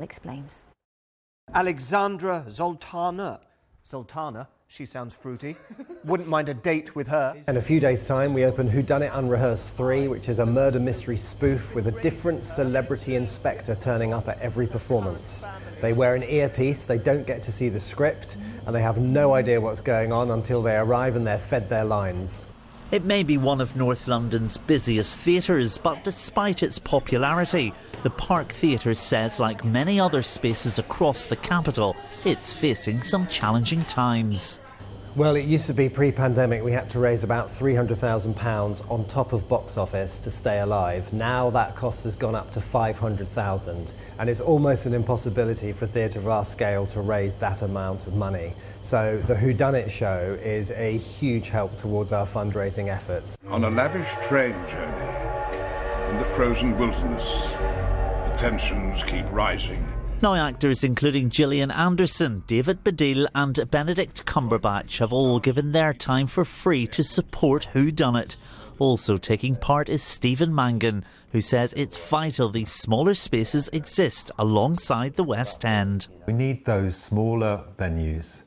explains. Alexandra Zoltana. Zoltana? She sounds fruity. Wouldn't mind a date with her. In a few days' time, we open Whodunit Unrehearsed 3, which is a murder mystery spoof with a different celebrity inspector turning up at every performance. They wear an earpiece, they don't get to see the script, and they have no idea what's going on until they arrive and they're fed their lines. It may be one of North London's busiest theatres, but despite its popularity, the Park Theatre says, like many other spaces across the capital, it's facing some challenging times. Well, it used to be pre-pandemic we had to raise about £300,000 on top of box office to stay alive. Now that cost has gone up to £500,000, and it's almost an impossibility for a theatre of our scale to raise that amount of money. So the Whodunit show is a huge help towards our fundraising efforts. On a lavish train journey in the frozen wilderness, the tensions keep rising. Now actors including Gillian Anderson, David Baddiel and Benedict Cumberbatch have all given their time for free to support Whodunit. Also taking part is Stephen Mangan, who says it's vital these smaller spaces exist alongside the West End. We need those smaller venues,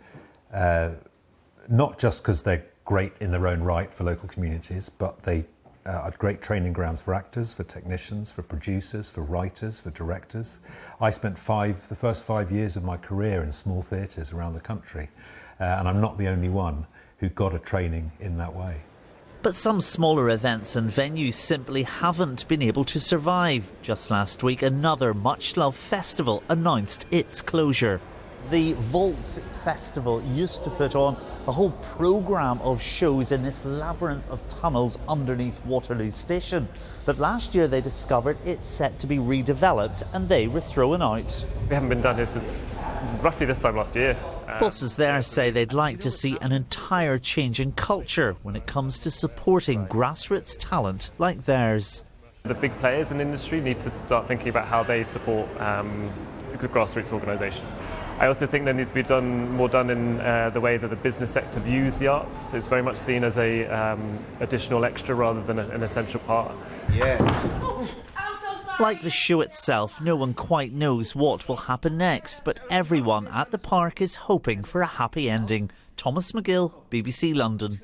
not just because they're great in their own right for local communities, but they are great training grounds for actors, for technicians, for producers, for writers, for directors. I spent the first 5 years of my career in small theatres around the country, and I'm not the only one who got a training in that way. But some smaller events and venues simply haven't been able to survive. Just last week, another much-loved festival announced its closure. The Vaults Festival used to put on a whole programme of shows in this labyrinth of tunnels underneath Waterloo Station. But last year they discovered it's set to be redeveloped and they were thrown out. We haven't been down here since roughly this time last year. Bosses there say they'd like to see an entire change in culture when it comes to supporting grassroots talent like theirs. The big players in the industry need to start thinking about how they support grassroots organisations. I also think there needs to be more done in the way that the business sector views the arts. It's very much seen as a additional extra rather than an essential part. Yeah. Like the show itself, no one quite knows what will happen next, but everyone at the park is hoping for a happy ending. Thomas Magill, BBC London.